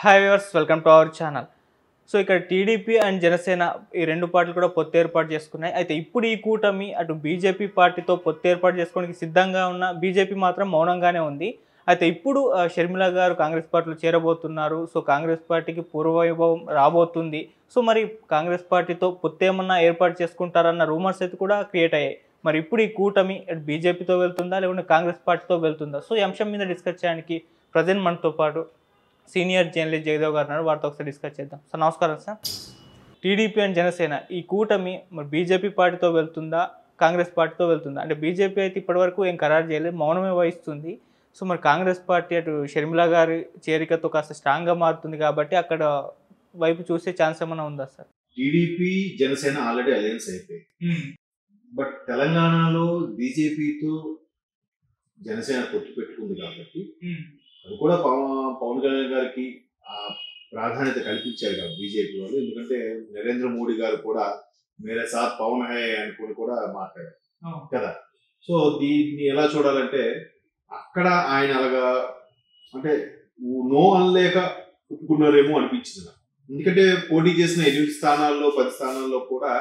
Hi viewers, welcome to our channel. So ఇక్కడ TDP and Janasena ఈ రెండు పార్టీలు కూడా పొత్తు ఏర్పాటు చేసుకున్నాయి. అయితే ఇప్పుడు ఈ కూటమి అటు బీజేపీ పార్టీతో పొత్తు ఏర్పాటు చేసుకోవడానికి సిద్ధంగా ఉన్న బీజేపీ మాత్రం మౌనంగానే ఉంది. అయితే ఇప్పుడు షర్మిల గారు కాంగ్రెస్ పార్టీలో చేరబోతున్నారు. సో కాంగ్రెస్ పార్టీకి పూర్వవైభవం రాబోతుంది. సో మరి కాంగ్రెస్ పార్టీతో పొత్తు ఏమన్నా ఏర్పాటు చేసుకుంటారన్న రూమర్స్ అయితే కూడా క్రియేట్ అయ్యాయి. మరి ఇప్పుడు ఈ కూటమి బీజేపీతో వెళ్తుందా లేకుంటే కాంగ్రెస్ పార్టీతో వెళ్తుందా? సో ఈ అంశం మీద డిస్కస్ చేయడానికి ప్రజెంట్ మనతో పాటు సీనియర్ జర్నలిస్ట్ జగదేవ్ గారు ఉన్నారు. వారితో ఒకసారి డిస్కస్ చేద్దాం. సార్ నమస్కారం. సార్, టీడీపీ అండ్ జనసేన ఈ కూటమి మరి బీజేపీ పార్టీతో వెళ్తుందా కాంగ్రెస్ పార్టీతో వెళ్తుందా? అంటే బీజేపీ అయితే ఇప్పటివరకు ఏం ఖరారు చేయలేదు, మౌనమే వహిస్తుంది. సో మరి కాంగ్రెస్ పార్టీ అటు షర్మిల గారి చేరికతో కాస్త స్ట్రాంగ్గా మారుతుంది కాబట్టి అక్కడ వైపు చూసే ఛాన్స్ ఏమైనా ఉందా sir? TDP Janasena already alliance అయిపోయి, బట్ తెలంగాణలో బీజేపీతో జనసేన పొత్తు పెట్టుకుంది కాబట్టి అది కూడా పవన్ కళ్యాణ్ గారికి ప్రాధాన్యత కల్పించారు కదా బీజేపీ వాళ్ళు. ఎందుకంటే నరేంద్ర మోడీ గారు కూడా మేరే సాత్ పవన్ హై అనుకుని కూడా మాట్లాడారు కదా. సో దీన్ని ఎలా చూడాలంటే అక్కడ ఆయన అలాగా అంటే నో అనలేక ఒప్పుకున్నారేమో అనిపించింది నాకు. ఎందుకంటే పోటీ చేసిన 8 స్థానాల్లో 10 స్థానాల్లో కూడా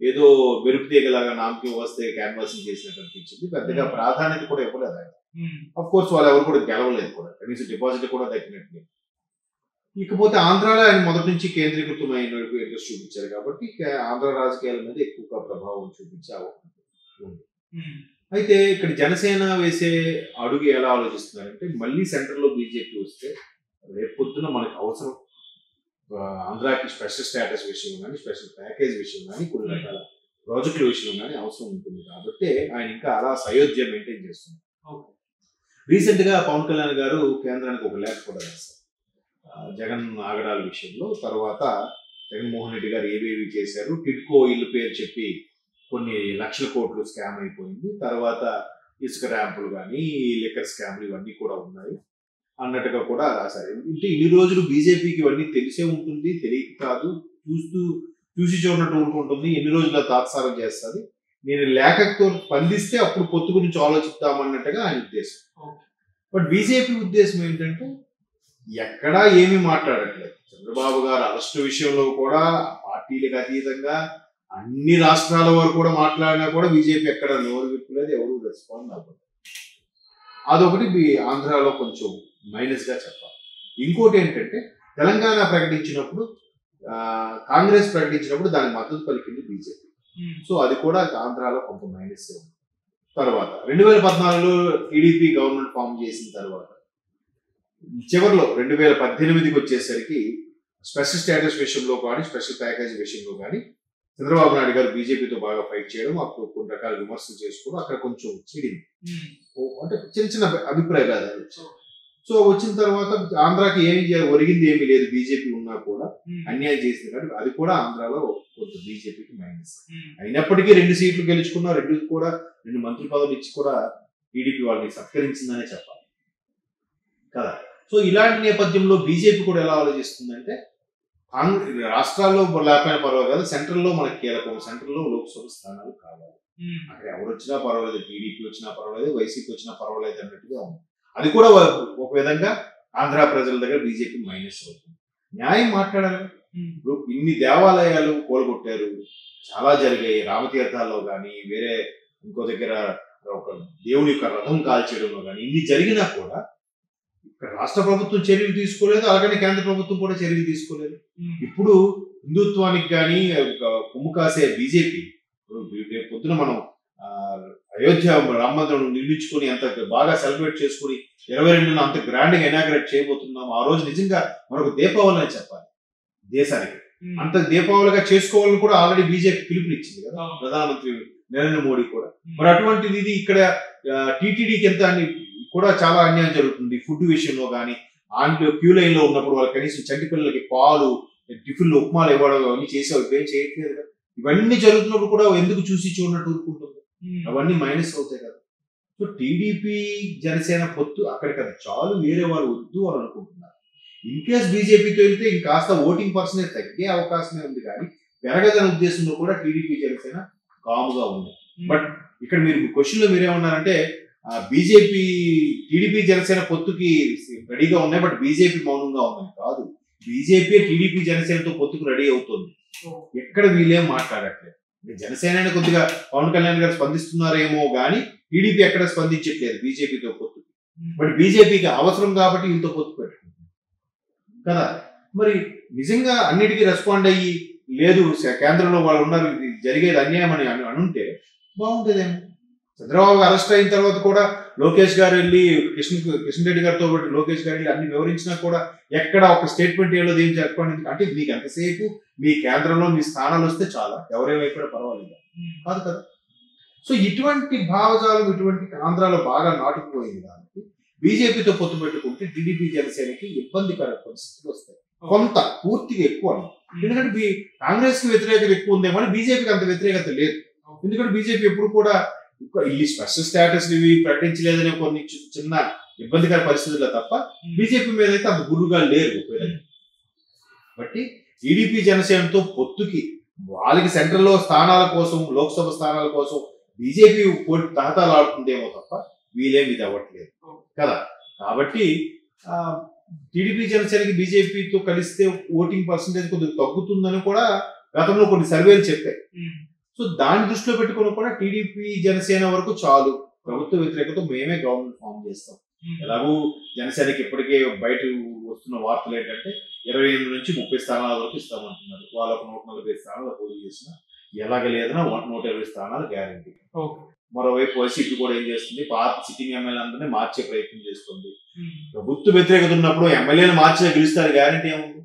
ఏదో మెరుపు తీగలాగా నామకి వస్తే క్యాన్వాసింగ్ చేసినట్టు అనిపించింది. పెద్దగా ప్రాధాన్యత కూడా ఇవ్వలేదు ఆయన. అఫ్ కోర్స్ వాళ్ళు ఎవరు కూడా గెలవలేదు కూడా, కనీసం డిపాజిట్ కూడా దక్కినట్టు. ఇకపోతే ఆంధ్రాలో ఆయన మొదటి నుంచి కేంద్రీకృతమైన ఇంట్రెస్ట్ చూపించారు కాబట్టి ఆంధ్ర రాజకీయాల మీద ఎక్కువగా ప్రభావం చూపించే అవకాశం ఉంది. అయితే ఇక్కడ జనసేన వేసే అడుగు ఎలా ఆలోచిస్తున్నారంటే మళ్ళీ సెంటర్లో బీజేపీ వస్తే రేపు పొద్దున మనకు అవసరం ఆంధ్రాకి స్పెషల్ స్టేటస్ విషయం కానీ స్పెషల్ ప్యాకేజ్ విషయం కానీ కొన్ని రకాల ప్రాజెక్టుల విషయం కానీ అవసరం ఉంటుంది కాబట్టి ఆయన ఇంకా అలా సయోధ్య మెయింటైన్ చేస్తున్నారు. రీసెంట్ గా పవన్ కళ్యాణ్ గారు కేంద్రానికి ఒక లేఖ కూడా రాశారు జగన్ ఆగడాల విషయంలో. తర్వాత జగన్మోహన్ రెడ్డి గారు ఏవేవి చేశారు, టిడ్కో ఇల్లు పేరు చెప్పి కొన్ని లక్షల కోట్లు స్కామ్ అయిపోయింది, తర్వాత ఇసుక ర్యాంపులు కానీ లిక్కర్ స్కామ్లు ఇవన్నీ కూడా ఉన్నాయి అన్నట్టుగా కూడా రాశారు. అంటే ఇన్ని రోజులు బీజేపీకి ఇవన్నీ తెలిసే ఉంటుంది, తెలియక కాదు, చూసి చూడనట్టు ఊరుకుంటుంది, ఎన్ని రోజుల తాత్సారం చేస్తుంది, నేను లేఖతో స్పందిస్తే అప్పుడు పొత్తు గురించి ఆలోచిద్దామన్నట్టుగా ఆయన ఉద్దేశం. బట్ బీజేపీ ఉద్దేశం ఏంటంటే ఎక్కడా ఏమీ మాట్లాడట్లేదు. చంద్రబాబు గారు అరెస్టు విషయంలో కూడా పార్టీలకు అతీతంగా అన్ని రాష్ట్రాల వరకు కూడా మాట్లాడినా కూడా బీజేపీ ఎక్కడ నోరు విప్పలేదు, ఎవరు రెస్పాండ్ అవ్వదు. అదొకటి ఆంధ్రాలో కొంచెం మైనస్ గా చెప్పాలి. ఇంకోటి ఏంటంటే తెలంగాణ ప్రకటించినప్పుడు కాంగ్రెస్ ప్రకటించినప్పుడు దానికి మద్దతు పలికింది బీజేపీ. సో అది కూడా ఆంధ్రాలో కొంత మైనస్ ఉంది. తర్వాత 2014లో టీడీపీ గవర్నమెంట్ ఫామ్ చేసిన తర్వాత చివరిలో 2018కి వచ్చేసరికి స్పెషల్ స్టేటస్ విషయంలో కానీ స్పెషల్ ప్యాకేజ్ విషయంలో కానీ చంద్రబాబు నాయుడు గారు బీజేపీతో బాగా ఫైట్ చేయడం, అప్పుడు కొన్ని రకాల విమర్శలు చేసుకోవడం అక్కడ కొంచెం చెడింది, అంటే చిన్న చిన్న అభిప్రాయ భేదాలు. సో వచ్చిన తర్వాత ఆంధ్రాకి ఏమి ఒరిగింది ఏమీ లేదు, బీజేపీ ఉన్నా కూడా అన్యాయం చేసింది కాబట్టి అది కూడా ఆంధ్రాలో కొంచెం బీజేపీకి మైనస్. అయినప్పటికీ 2 సీట్లు గెలుచుకున్నా, 2 మంత్రి పదవులు ఇచ్చి కూడా టీడీపీ వాళ్ళని సత్కరించిందనే చెప్పాలి కదా. సో ఇలాంటి నేపథ్యంలో బీజేపీ కూడా ఎలా ఆలోచిస్తుందంటే రాష్ట్రాల్లో లేకపోయినా పర్వాలేదు కదా, సెంట్రల్లో మనకి కీలకం, సెంట్రల్లో లోక్సభ స్థానాలు కావాలి, అక్కడ ఎవరు వచ్చినా పర్వాలేదు, టీడీపీ వచ్చినా పర్వాలేదు, వైసీపీ వచ్చినా పర్వాలేదు అన్నట్టుగా ఉంది. అది కూడా ఒక విధంగా ఆంధ్ర ప్రజల దగ్గర బీజేపీ మైనస్ అవుతుంది. న్యాయం మాట్లాడాలి. ఇప్పుడు ఇన్ని దేవాలయాలు కూలగొట్టారు, చాలా జరిగాయి, రామతీర్థాల్లో కానీ వేరే ఇంకో దగ్గర ఒక దేవుని యొక్క రథం కాల్చేయడంలో కానీ ఇన్ని జరిగినా కూడా ఇక్కడ రాష్ట్ర ప్రభుత్వం చర్యలు తీసుకోలేదు, అలాగనే కేంద్ర ప్రభుత్వం కూడా చర్యలు తీసుకోలేదు. ఇప్పుడు హిందుత్వానికి కానీ కొమ్ము కాసే బీజేపీ రేపు పొద్దున మనం అయోధ్య రామ మందిరం నిర్మించుకొని అంత బాగా సెలబ్రేట్ చేసుకుని 22న అంత గ్రాండ్ గా ఇనాగ్రేట్ చేయబోతున్నాం. ఆ రోజు నిజంగా మనకు దీపావళి అని చెప్పాలి దేశానికి, అంత దీపావళిగా చేసుకోవాలని కూడా ఆల్రెడీ బీజేపీ పిలుపునిచ్చింది కదా ప్రధానమంత్రి నరేంద్ర మోడీ కూడా. మరి అటువంటిది ఇది ఇక్కడ టీటీడీకి ఎంత కూడా చాలా అన్యాయం జరుగుతుంది. ఫుడ్ విషయంలో కానీ క్యూ లైన్ లో ఉన్నప్పుడు వాళ్ళు కనీసం చంటి పిల్లలకి పాలు, టిఫిన్లు, ఉప్మాలు ఇవ్వడం అవన్నీ చేసేవాళ్ళు, ఏం చేయట్లేదు కదా. ఇవన్నీ జరుగుతున్నప్పుడు కూడా ఎందుకు చూసి చూడనట్టు ఊరుకుంటుంది, అవన్నీ మైనస్ అవుతాయి కదా. సో టీడీపీ జనసేన పొత్తు అక్కడికి అది చాలు, వేరే వాళ్ళు వద్దు అని అనుకుంటున్నారు. ఇన్ కేస్ బీజేపీతో వెళ్తే ఇంకాస్త ఓటింగ్ పర్సెంటేజ్ తగ్గే అవకాశమే ఉంది కానీ పెరగదనే ఉద్దేశంలో కూడా టీడీపీ జనసేన కాముగా ఉంది. బట్ ఇక్కడ మీరు క్వశ్చన్ లో మీరేమన్నారంటే బీజేపీ టీడీపీ జనసేన పొత్తుకి రెడీగా ఉన్నాయి బట్ బీజేపీ మౌనంగా ఉందని కాదు. బీజేపీ టీడీపీ జనసేనతో పొత్తుకు రెడీ అవుతుంది. ఎక్కడ వీళ్ళేం మాట్లాడట్లేదు. జనసేన కొద్దిగా పవన్ కళ్యాణ్ గారు స్పందిస్తున్నారేమో కానీ టీడీపీ ఎక్కడ స్పందించట్లేదు బీజేపీతో పొత్తు. బట్ బీజేపీకి అవసరం కాబట్టి వీళ్ళతో పొత్తు పెట్టుకుంటుంది కదా. మరి నిజంగా అన్నిటికీ రెస్పాండ్ అయ్యి లేదు కేంద్రంలో వాళ్ళు ఉన్నారు, ఇది జరిగేది అన్యాయం అని అనుంటే బాగుంటుందేమో. చంద్రబాబు అరెస్ట్ అయిన తర్వాత కూడా లోకేష్ గారు వెళ్ళి కిషన్ రెడ్డి గారితో లోకేష్ గారు వెళ్ళి అన్ని వివరించినా కూడా ఎక్కడ ఒక స్టేట్మెంట్ ఏదో ఏం చెప్పండి. అంటే మీకు ఎంతసేపు మీ కేంద్రంలో మీ స్థానాలు వస్తే చాలా ఎవరేమైపోయినా పర్వాలేదు కాదు కదా. సో ఇటువంటి భావజాలం ఇటువంటి ఆంధ్రాలో బాగా నాటుకుపోయింది కాబట్టి బీజేపీతో పొత్తు పెట్టుకుంటే టీడీపీ జనసేనకి ఇబ్బందికర పరిస్థితులు వస్తాయి. కొంత పూర్తిగా ఎక్కువ అన్నమాట. ఎందుకంటే కాంగ్రెస్ కి వ్యతిరేకత ఎక్కువ ఉందేమో అని బీజేపీకి అంత వ్యతిరేకత లేదు. ఎందుకంటే బీజేపీ ఎప్పుడు కూడా ఈ స్పెషల్ స్టేటస్ ఇవి ప్రకటించలేదనే కొన్ని చిన్న ఇబ్బందికర పరిస్థితుల్లో తప్ప బీజేపీ మీద అయితే అంత గురుగా లేరు. బట్టి టీడీపీ జనసేనతో పొత్తుకి వాళ్ళకి సెంట్రల్ లో స్థానాల కోసం లోక్సభ స్థానాల కోసం బీజేపీ తహతాలు ఆడుతుందేమో తప్ప వీళ్ళేమి ఇది అవ్వట్లేదు కదా. కాబట్టి టీడీపీ జనసేనకి బీజేపీతో కలిస్తే ఓటింగ్ పర్సంటేజ్ కొద్దిగా తగ్గుతుందని కూడా గతంలో కొన్ని సర్వేలు చెప్పాయి. సో దాన్ని దృష్టిలో పెట్టుకుని కూడా టీడీపీ జనసేన వరకు చాలు, ప్రభుత్వ వ్యతిరేకత మేమే గవర్నమెంట్ ఫామ్ చేస్తాం. ఎలాగూ జనసేనకి ఇప్పటికే బయట వస్తున్న వార్తలు ఏంటంటే 28 నుంచి 30 స్థానాల వరకు ఇస్తామంటున్నారు. వాళ్ళకు 140 స్థానాలు పోటీ చేసిన ఎలాగ లేదన్నా 120 స్థానాలు గ్యారంటీ. మరోవైపు వైసీపీ కూడా ఏం చేస్తుంది, పాత సిట్టింగ్ ఎమ్మెల్యే అందరినీ మార్చే ప్రయత్నం చేస్తుంది. ప్రభుత్వ వ్యతిరేకత ఉన్నప్పుడు ఎమ్మెల్యేలు మార్చే గెలుస్తారు గ్యారంటీ ఏముంది.